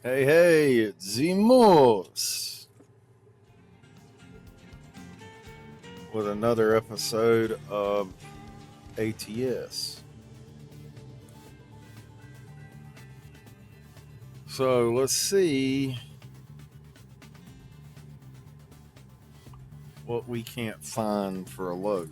Hey, hey, it's Zimos with another episode of ATS. So let's see what we can't find for a load.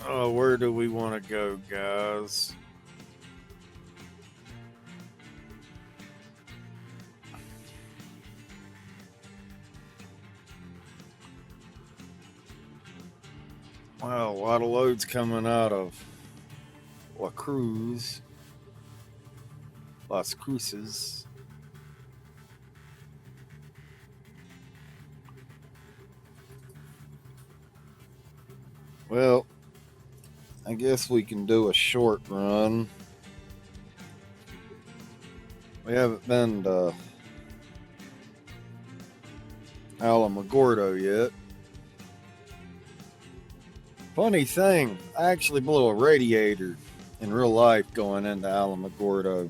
Oh, where do we want to go, guys? Wow, a lot of loads coming out of Las Cruces. Well, I guess we can do a short run. We haven't been to Alamogordo yet. Funny thing, I actually blew a radiator in real life going into Alamogordo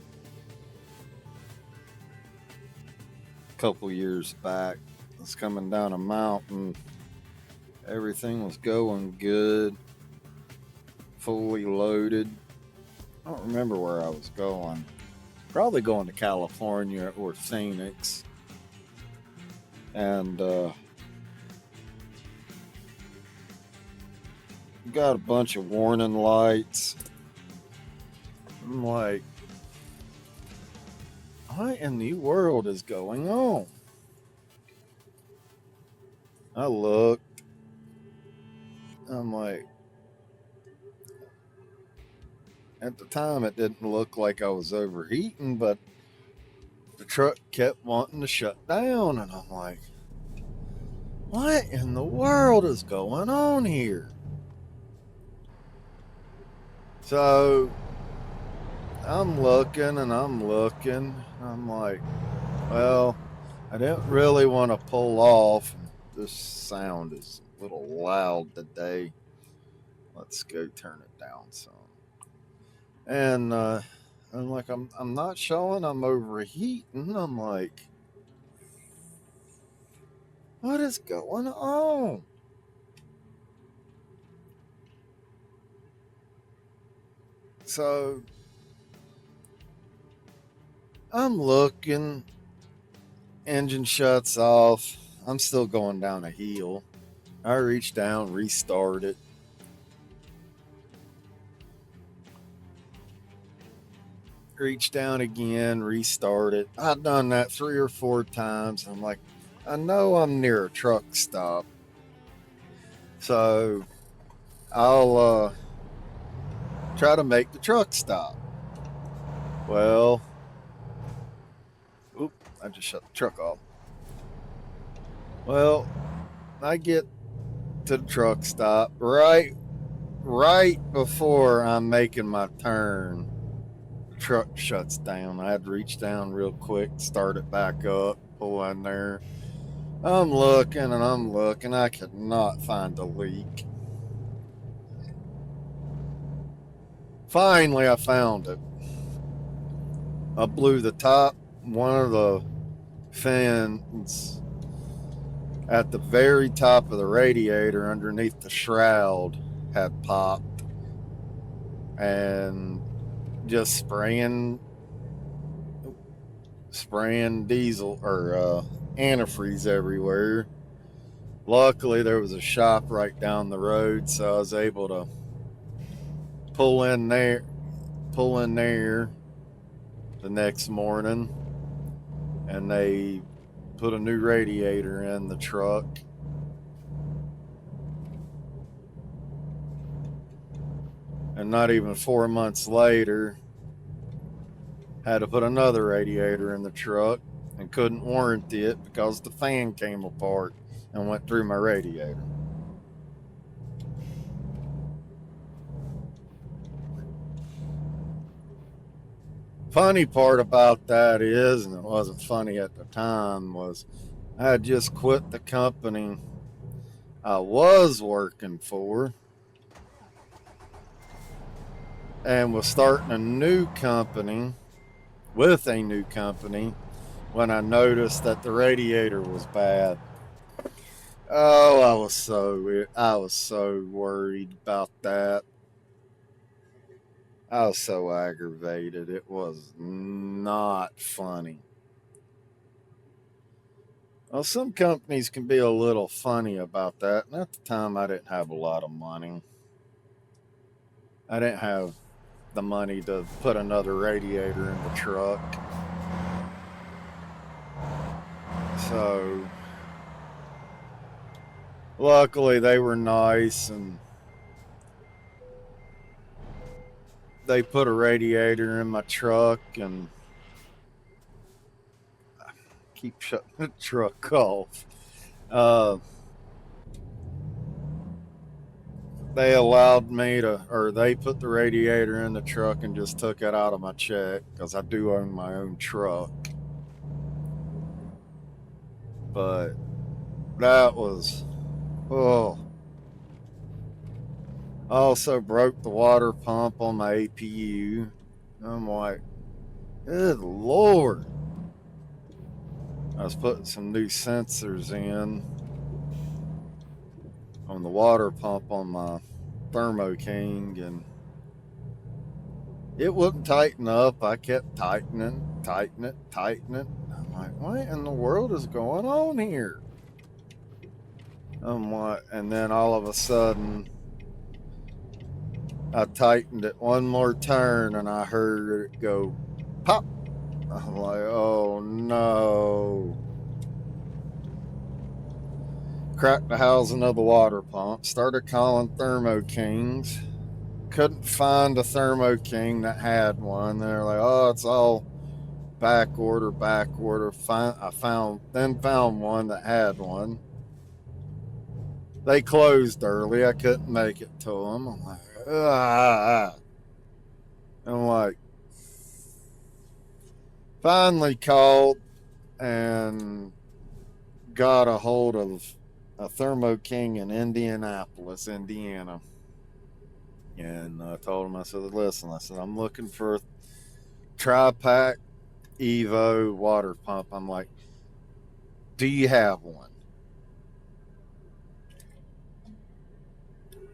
a couple years back. I was coming down a mountain. Everything was going good, fully loaded. I don't remember where I was going. Probably going to California or Phoenix. And got a bunch of warning lights. I'm like, what in the world is going on? I looked. I'm like, at the time it didn't look like I was overheating, but the truck kept wanting to shut down. And I'm like, what in the world is going on here? So I'm looking and I'm looking. I'm like, well, I didn't really want to pull off. This sound is a little loud today. Let's go turn it down some. And I'm like, I'm not showing I'm overheating. I'm like, what is going on? So I'm looking, engine shuts off. I'm still going down a hill. I reach down, restart it. Reach down again, restart it. I've done that 3 or 4 times. I'm like, I know I'm near a truck stop. So I'll try to make the truck stop. Well, I just shut the truck off. Well, I get to the truck stop right before I'm making my turn. The truck shuts down. I had to reach down real quick, start it back up, pull in there. I'm looking and I'm looking. I could not find a leak. Finally, I found it. I blew the top. One of the fins at the very top of the radiator underneath the shroud had popped, and just spraying diesel or antifreeze everywhere. Luckily, there was a shop right down the road, so I was able to pull in there the next morning, and they put a new radiator in the truck. And not even 4 months later, had to put another radiator in the truck and couldn't warranty it because the fan came apart and went through my radiator. Funny part about that is, and it wasn't funny at the time, was I had just quit the company I was working for and was starting a new company with a new company when I noticed that the radiator was bad. Oh, I was so worried about that. I was so aggravated. It was not funny. Well, some companies can be a little funny about that. And at the time, I didn't have a lot of money. I didn't have the money to put another radiator in the truck. So, luckily, they were nice and they put a radiator in my truck and keep shutting the truck off. They allowed me to, or they put the radiator in the truck and just took it out of my check because I do own my own truck. But that was, oh. I also broke the water pump on my APU. I'm like, good Lord. I was putting some new sensors in on the water pump on my Thermo King and it wouldn't tighten up. I kept tightening. I'm like, what in the world is going on here? I'm like, and then all of a sudden, I tightened it one more turn and I heard it go pop. I'm like, oh no. Cracked the housing of the water pump. Started calling Thermo Kings. Couldn't find a Thermo King that had one. They're like, oh, it's all back order. I found one that had one. They closed early. I couldn't make it to them. I'm like, ah. I'm like, finally called and got a hold of a Thermo King in Indianapolis, Indiana. And I told him, I said, listen, I'm looking for a tri-pack Evo water pump. I'm like, do you have one?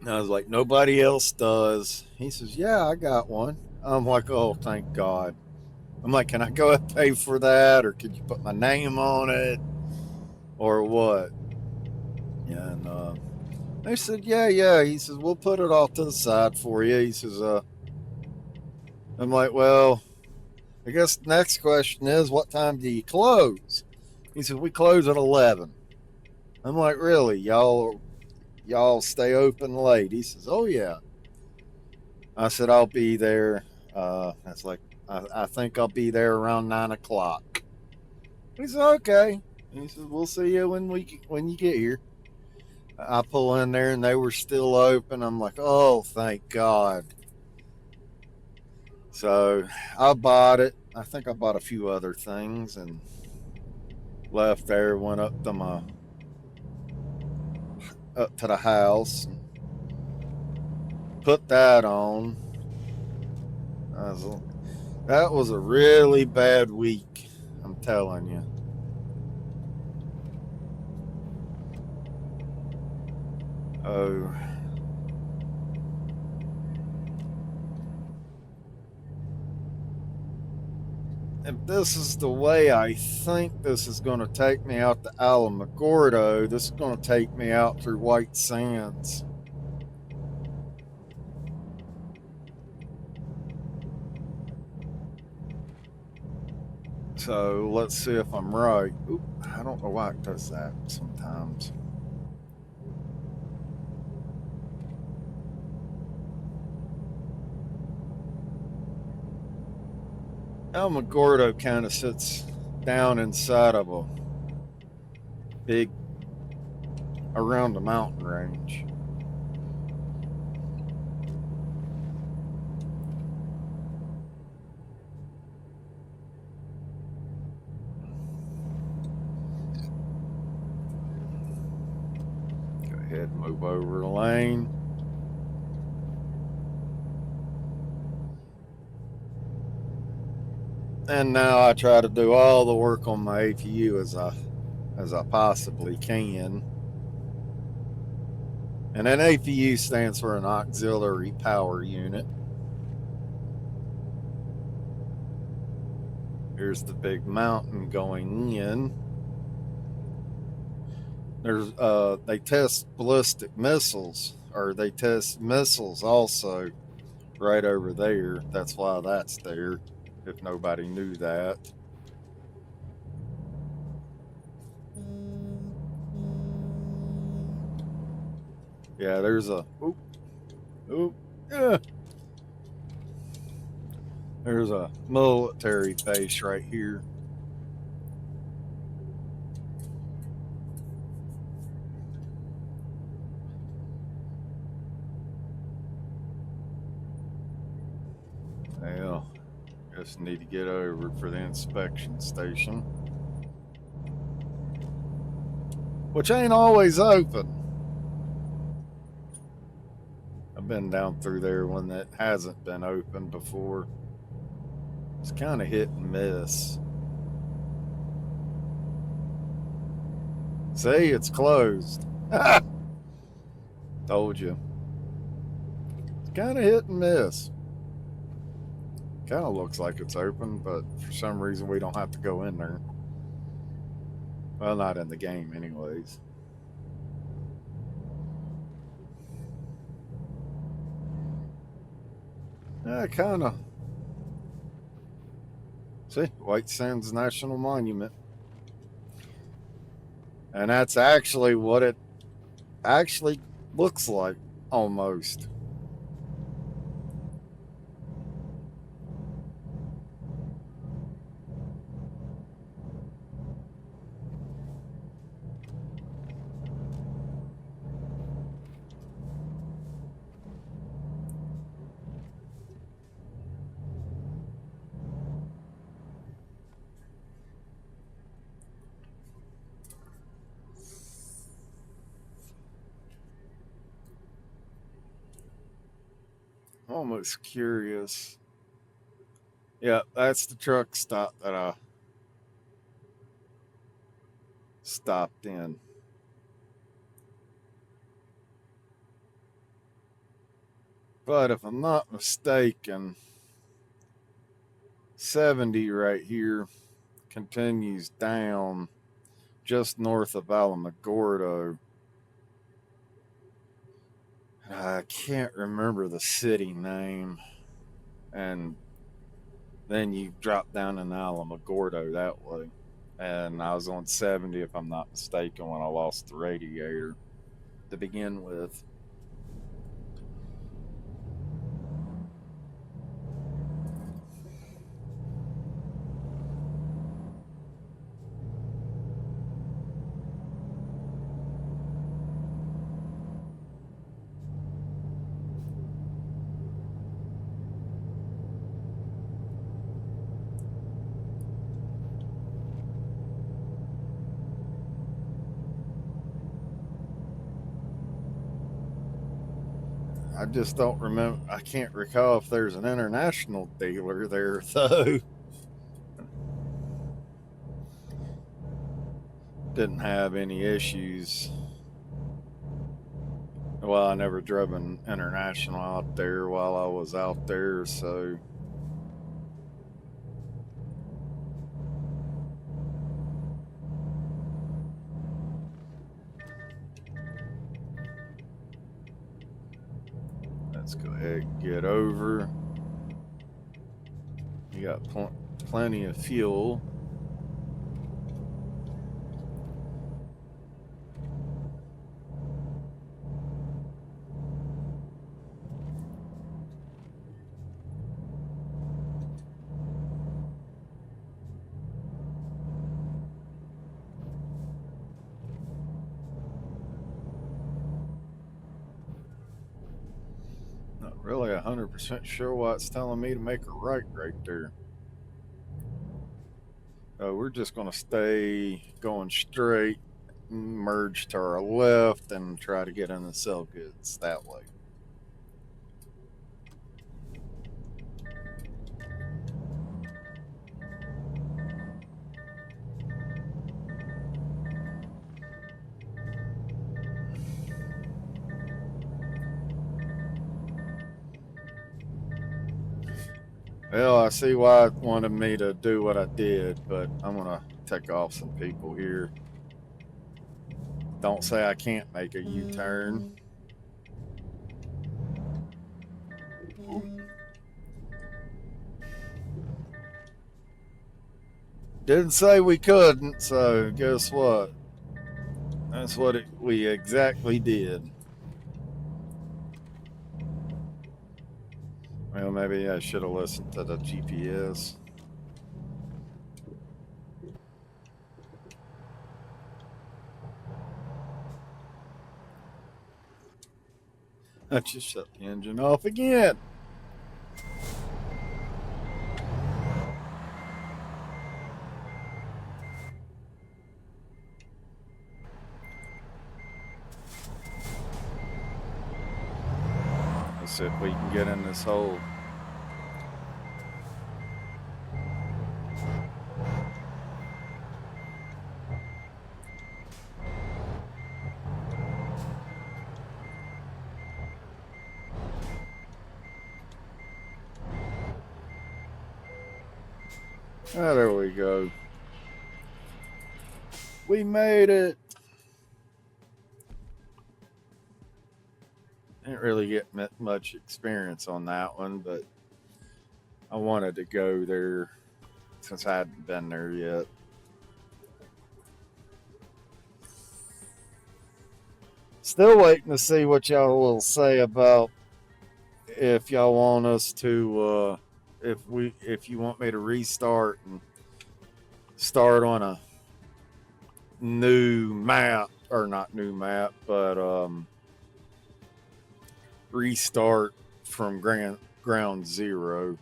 And I was like, nobody else does. He says, yeah, I got one. I'm like, oh, thank God. I'm like, can I go and pay for that? Or could you put my name on it? Or what? And they said, yeah. He says, we'll put it off to the side for you. He says, I'm like, well, I guess the next question is, what time do you close? He says, we close at 11. I'm like, really? Y'all stay open late? He says, oh, yeah. I said, I'll be there. That's like, I think I'll be there around 9 o'clock. He said, okay. He said, we'll see you when you get here. I pull in there and they were still open. I'm like, oh, thank God. So I bought it. I think I bought a few other things and left there, went up to the house, put that on. That was a really bad week, I'm telling you. Oh. If this is the way I think this is going to take me out to Alamogordo, this is going to take me out through White Sands. So let's see if I'm right. Oop, I don't know why it does that sometimes. Alamogordo kind of sits down inside of a big, around the mountain range. Okay. ahead and move over the lane. And now I try to do all the work on my APU as I possibly can. And an APU stands for an auxiliary power unit. Here's the big mountain going in. There's they test ballistic missiles, or they test missiles also right over there. That's why that's there, if nobody knew that. Yeah, there's a yeah. There's a military base right here. Well, just need to get over for the inspection station, which ain't always open. I've been down through there when that hasn't been open before. It's kind of hit and miss. See, it's closed. Told you. It's kind of hit and miss. Kind of looks like it's open, but for some reason we don't have to go in there. Well, not in the game anyways. Yeah, kind of. See, White Sands National Monument. And that's actually what it actually looks like, almost. Almost curious. Yeah, that's the truck stop that I stopped in. But if I'm not mistaken, 70 right here continues down just north of Alamogordo. I can't remember the city name. And then you drop down in Alamogordo that way. And I was on 70, if I'm not mistaken, when I lost the radiator to begin with. I just don't remember. I can't recall if there's an international dealer there, though. Didn't have any issues. Well, I never drove an international out there while I was out there, so. Let's go ahead and get over. You got plenty of fuel. Not really 100% sure why it's telling me to make a right there. We're just going to stay going straight merge to our left and try to get in the sell goods that way. Well, I see why it wanted me to do what I did, but I'm going to take off some people here. Don't say I can't make a U-turn. Didn't say we couldn't, so guess what? That's what we exactly did. Well, maybe I should have listened to the GPS. I just shut the engine off again. Let's see if we can get in this hole. Ah, there we go. We made it. Didn't really get much experience on that one, but I wanted to go there since I hadn't been there yet. Still waiting to see what y'all will say about if y'all want us to if you want me to restart and start on a new map, or not new map, but restart from ground zero.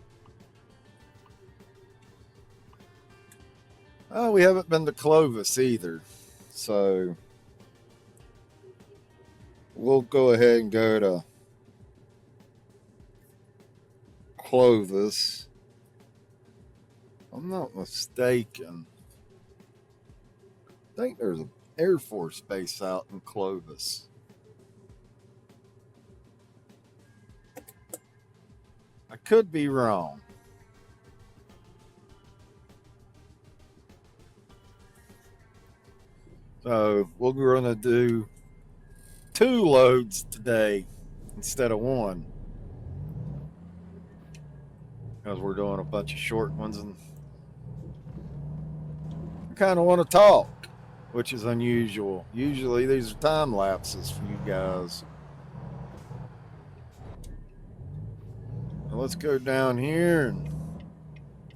Oh, we haven't been to Clovis either, so we'll go ahead and go to Clovis. If I'm not mistaken, I think there's an Air Force base out in Clovis. I could be wrong. So we're going to do 2 loads today instead of 1. Because we're doing a bunch of short ones, and I kind of want to talk, which is unusual. Usually these are time lapses for you guys. Now let's go down here and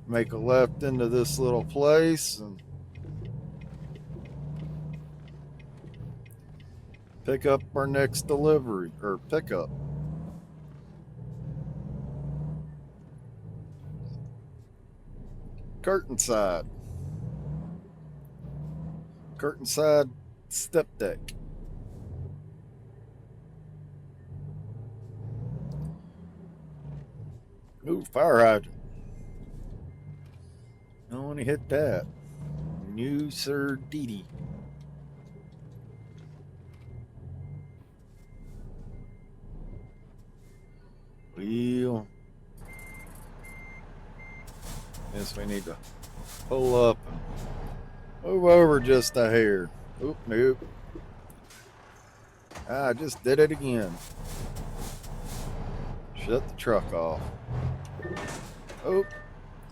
make a left into this little place and pick up our next delivery, or pickup. Curtain side step deck. Ooh, fire hydrant. Don't want to hit that. New Sir Didi. Well, guess we need to pull up and move over just a hair. Oop, nope. I just did it again. Shut the truck off. Oh,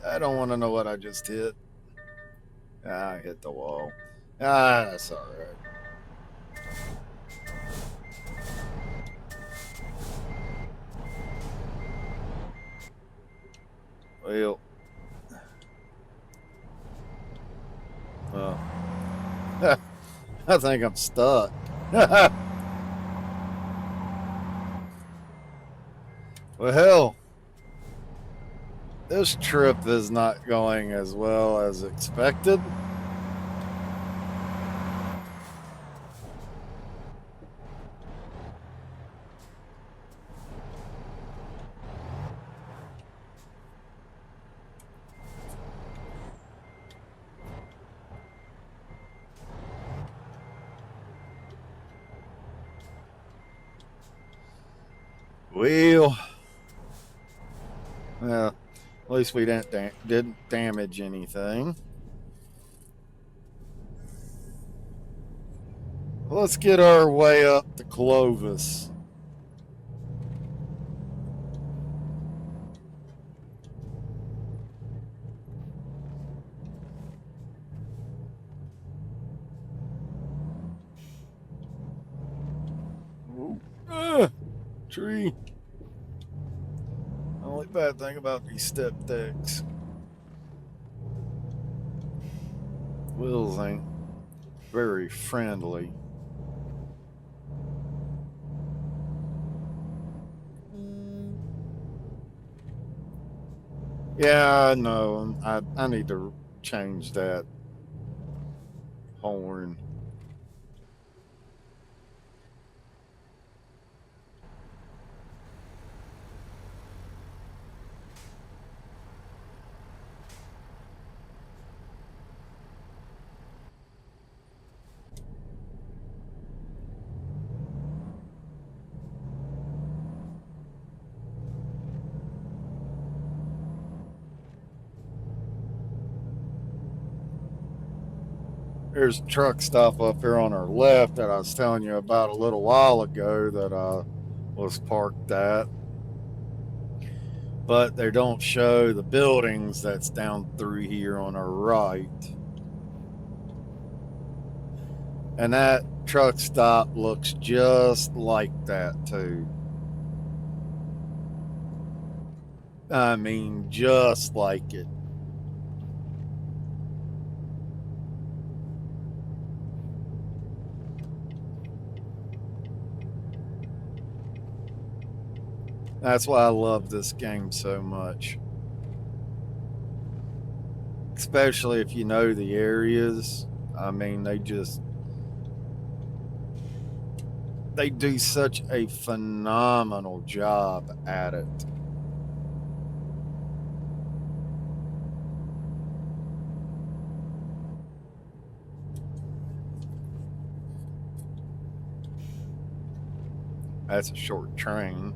I don't want to know what I just hit. I hit the wall. That's all right. Well, I think I'm stuck. Well, hell, this trip is not going as well as expected. Well, at least we didn't damage anything. Let's get our way up to Clovis. Tree. Only bad thing about these step decks, wheels ain't very friendly. Yeah, I know. I need to change that horn. There's a truck stop up here on our left that I was telling you about a little while ago that I was parked at. But they don't show the buildings that's down through here on our right. And that truck stop looks just like that too. I mean, just like it. That's why I love this game so much. Especially if you know the areas. I mean, they do such a phenomenal job at it. That's a short train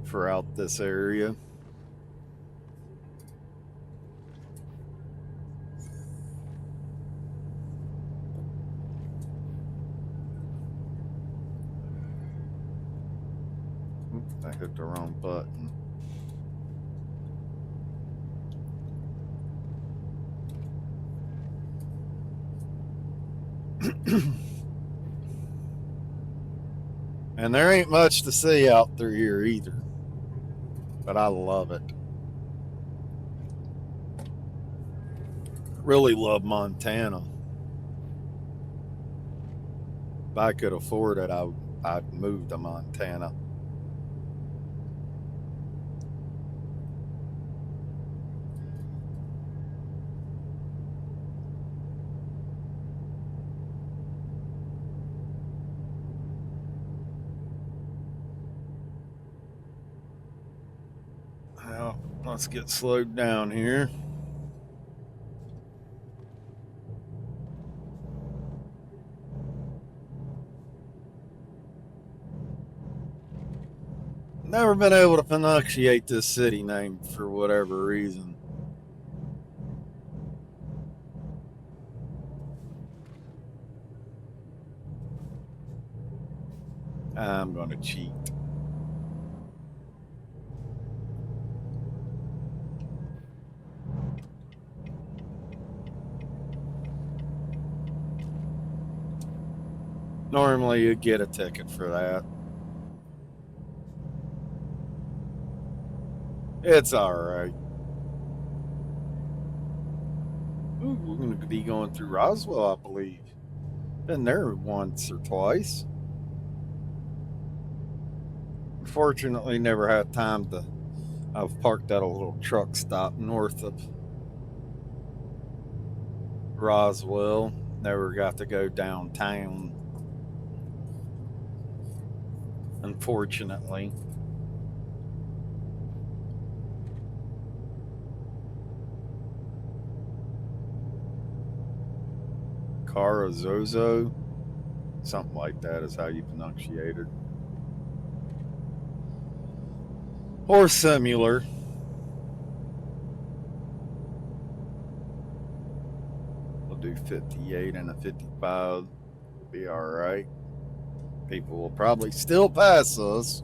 for out this area. Oops, I hit the wrong button. And there ain't much to see out through here either. But I love it. Really love Montana. If I could afford it, I'd move to Montana. Well, let's get slowed down here. Never been able to pronunciate this city name for whatever reason. I'm going to cheat. Normally you get a ticket for that. It's alright. Ooh, we're going to be going through Roswell, I believe. Been there once or twice. Unfortunately, never had time to. I've parked at a little truck stop north of Roswell. Never got to go downtown, unfortunately. Carazozo, something like that is how you pronunciate it. or similar. We'll do 58 and a 55. Be all right. People will probably still pass us.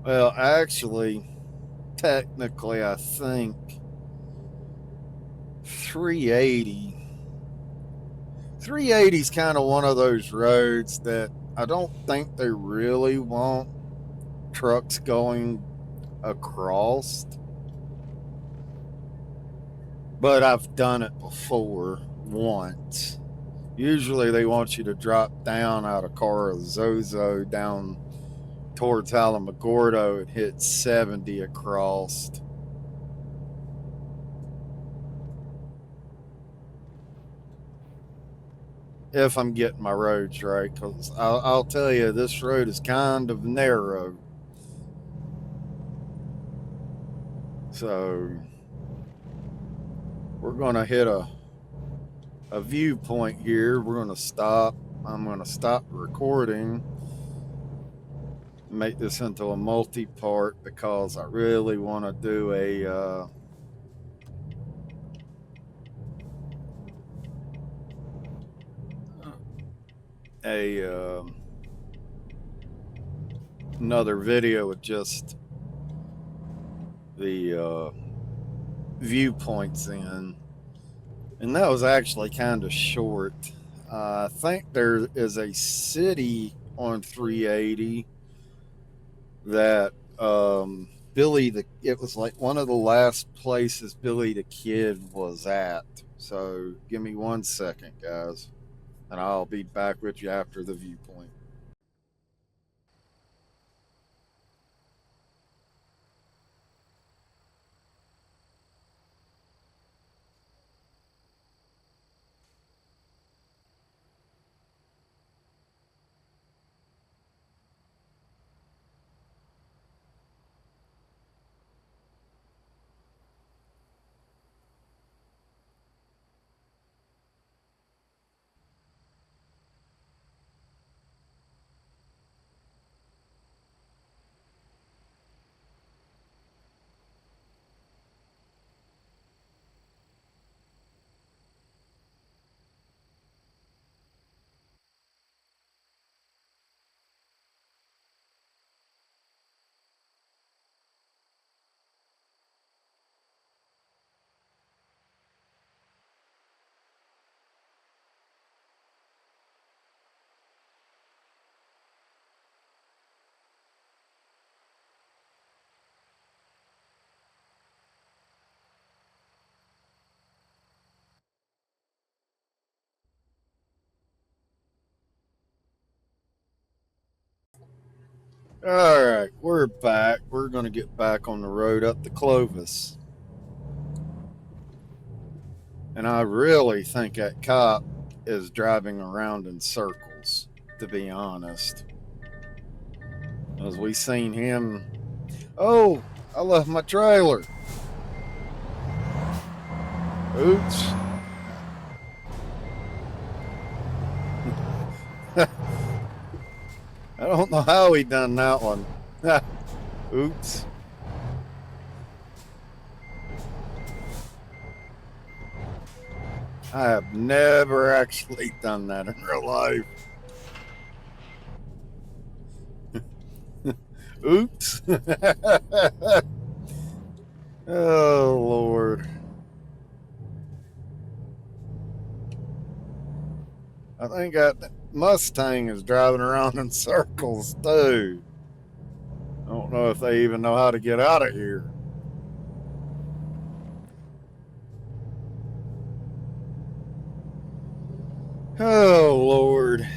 Well, actually, technically, I think 380. 380 is kind of one of those roads that I don't think they really want trucks going across. But I've done it before once. Usually they want you to drop down out of Zozo down towards Alamogordo and hit 70 across. If I'm getting my roads right, because I'll tell you, this road is kind of narrow. So we're going to hit a viewpoint here. We're going to stop. I'm going to stop recording, make this into a multi-part, because I really want to do another video with just the viewpoints in, and that was actually kind of short. I think there is a city on 380 that it was like one of the last places Billy the Kid was at. So give me 1 second, guys, and I'll be back with you after the viewpoint. All right, we're back. We're going to get back on the road up to Clovis. And I really think that cop is driving around in circles, to be honest. As we seen him. Oh, I left my trailer. Oops. I don't know how he done that one. Oops. I have never actually done that in real life. Oops. Oh, Lord. I think that Mustang is driving around in circles, too. I don't know if they even know how to get out of here. Oh, Lord.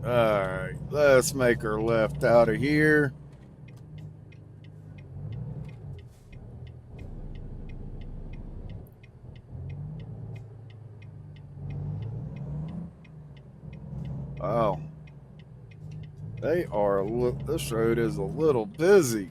All right, let's make her left out of here. Wow. They are, this road is a little busy.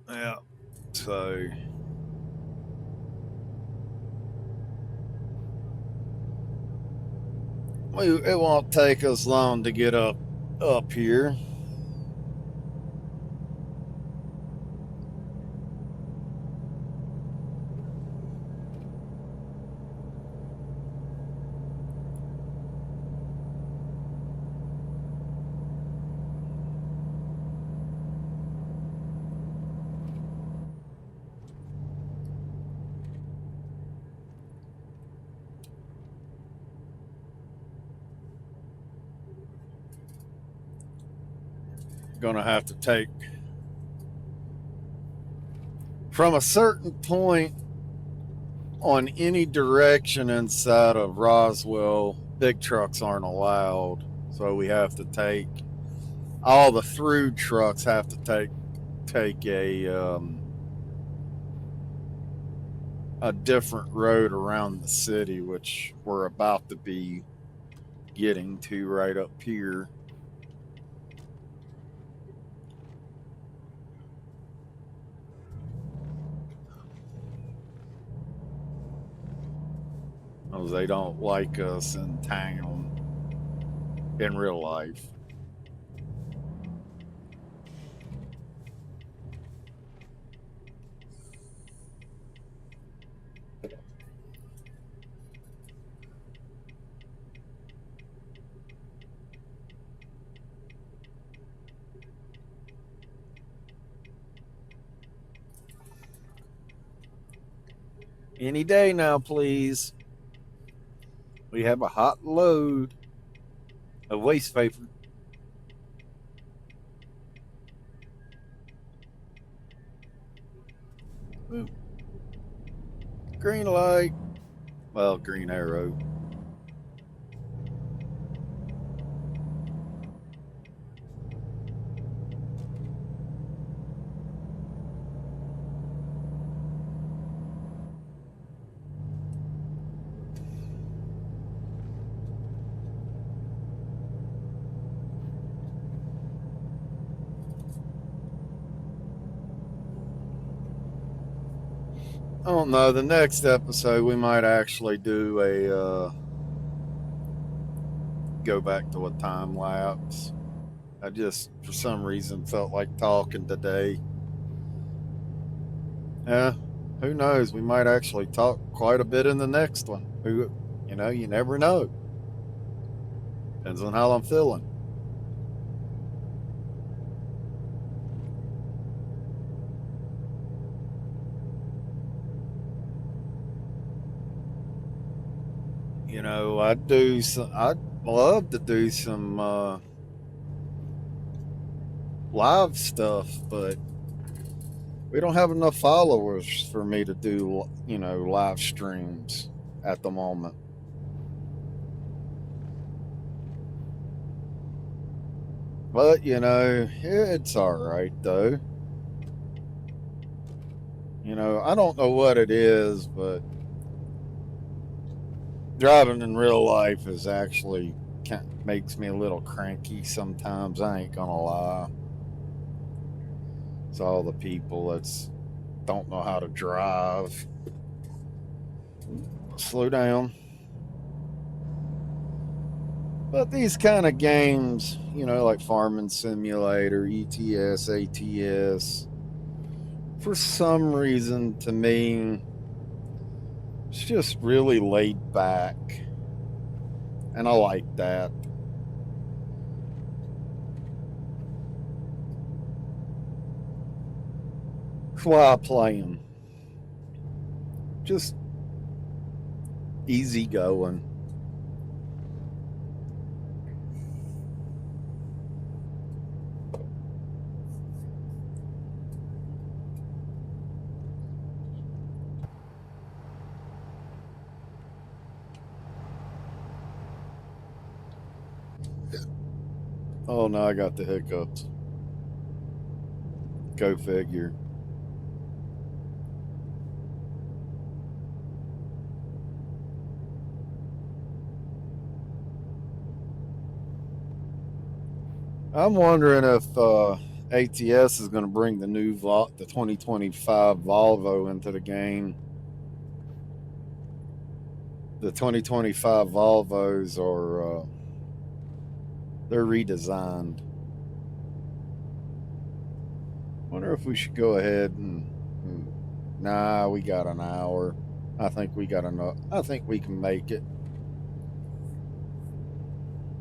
Yeah. So it won't take us long to get up here. Gonna have to take from a certain point on any direction inside of Roswell. Big trucks aren't allowed, so we have to take all the through trucks have to take a different road around the city, which we're about to be getting to right up here. Because they don't like us in town in real life. Any day now, please. We have a hot load of waste paper. Ooh. Green light. Well, green arrow. I don't know. The next episode, we might actually do a go back to a time lapse. I just, for some reason, felt like talking today. Yeah, who knows? We might actually talk quite a bit in the next one. Who, you never know. Depends on how I'm feeling. I'd love to do some live stuff, but we don't have enough followers for me to do, live streams at the moment. But, it's all right, though. I don't know what it is, but driving in real life is actually makes me a little cranky sometimes. I ain't gonna lie. It's all the people that don't know how to drive. Slow down. But these kind of games, like Farming Simulator, ETS, ATS, for some reason, to me, it's just really laid back. And I like that. That's why I play them. Just easy going. Oh no, I got the hiccups. Go figure. I'm wondering if ATS is going to bring the new the 2025 Volvo into the game. The 2025 Volvos are they're redesigned. Wonder if we should go ahead and nah, we got an hour. I think we got enough. I think we can make it.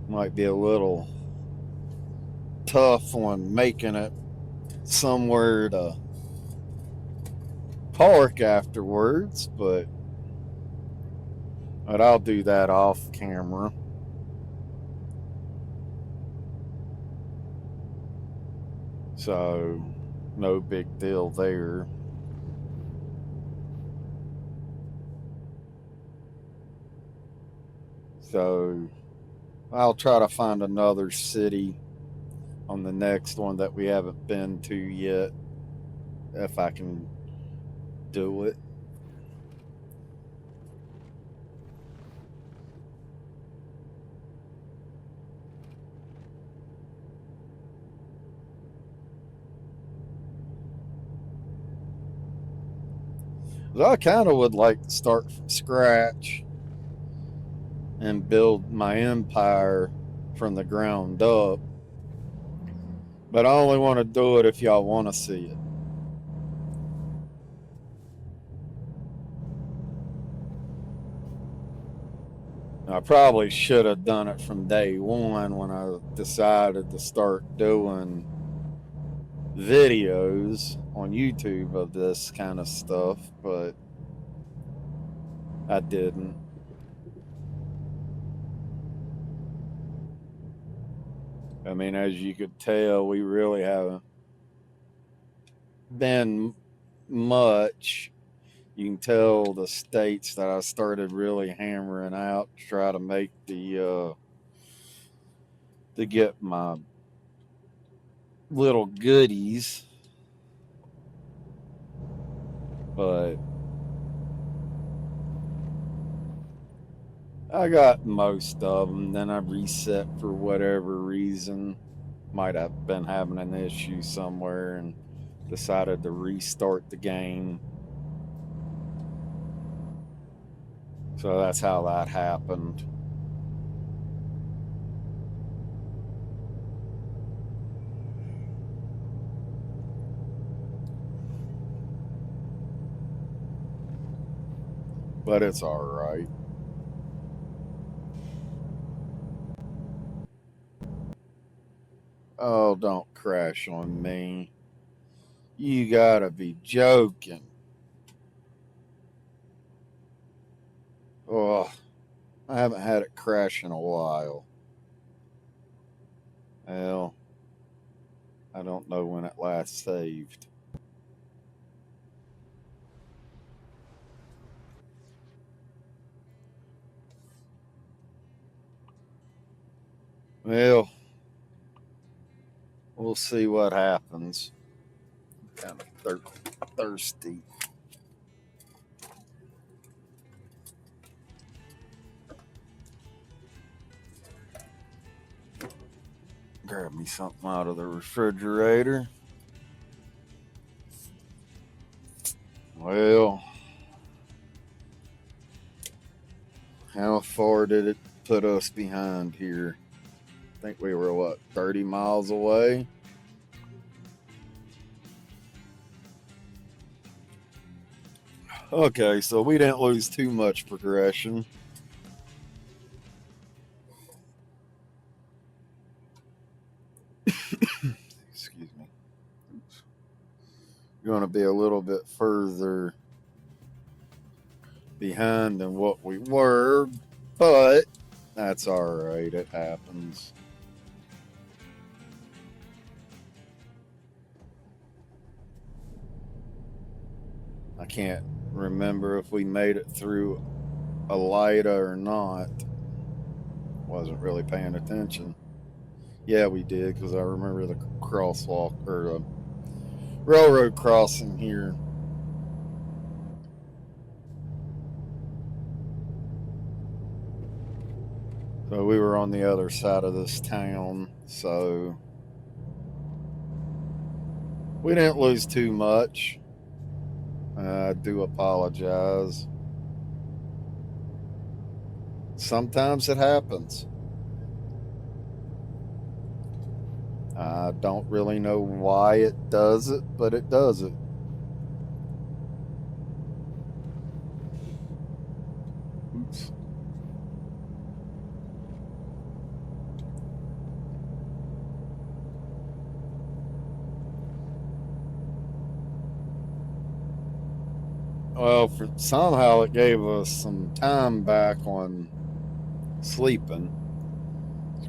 Might be a little tough on making it somewhere to park afterwards, but I'll do that off camera. So no big deal there. So I'll try to find another city on the next one that we haven't been to yet, if I can do it. I kind of would like to start from scratch and build my empire from the ground up. But I only want to do it if y'all want to see it. I probably should have done it from day one when I decided to start doing videos on YouTube of this kind of stuff, but I didn't. I mean, as you could tell, we really haven't been much. You can tell the states that I started really hammering out to try to make the to get my little goodies, but I got most of them. Then I reset for whatever reason. Might have been having an issue somewhere and decided to restart the game. So that's how that happened. But it's all right. Oh, don't crash on me. You gotta be joking. Oh, I haven't had it crash in a while. Well, I don't know when it last saved. Well, we'll see what happens. Kind of thirsty. Grab me something out of the refrigerator. Well, how far did it put us behind here? I think we were, what, 30 miles away? Okay, so we didn't lose too much progression. Excuse me. Oops. You're going to be a little bit further behind than what we were, but that's all right. It happens. I can't remember if we made it through Elida or not. Wasn't really paying attention. Yeah, we did, because I remember the crosswalk or railroad crossing here. So we were on the other side of this town, so we didn't lose too much. I do apologize. Sometimes it happens. I don't really know why it does it, but it does it. Oops. Well, somehow it gave us some time back on sleeping.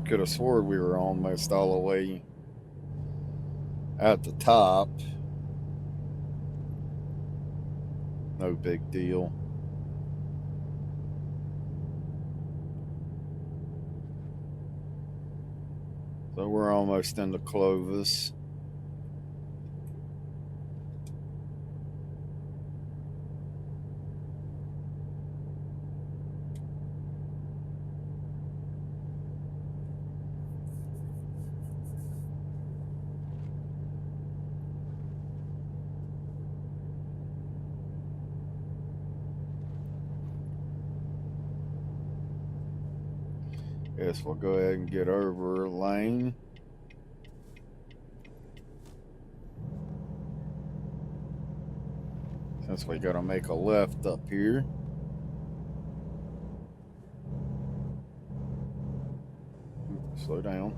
Could have swore we were almost all the way at the top. No big deal. So we're almost into Clovis. Guess we'll go ahead and get over lane. Since we gotta make a left up here. Slow down.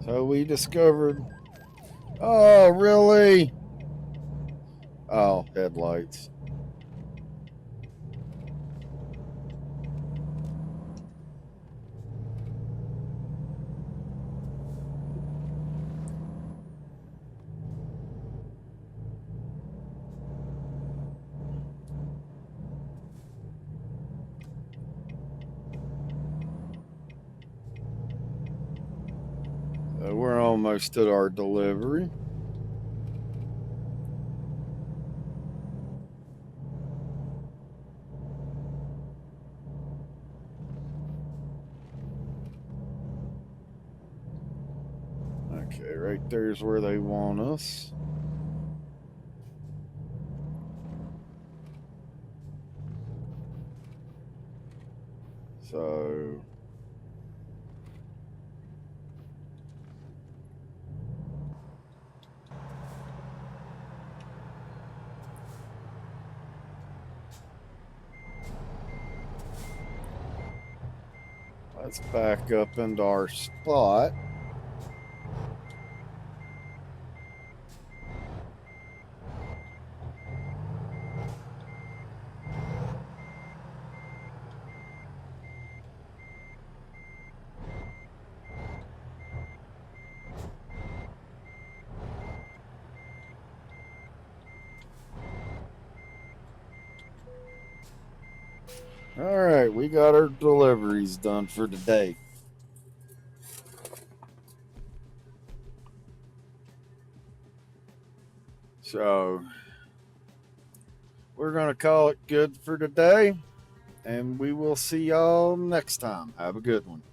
So we discovered. Oh, really? Oh, headlights. So we're almost at our delivery. Okay, right there's where they want us. So let's back up into our spot. All right, we got our deliveries done for today. So we're going to call it good for today, and we will see y'all next time. Have a good one.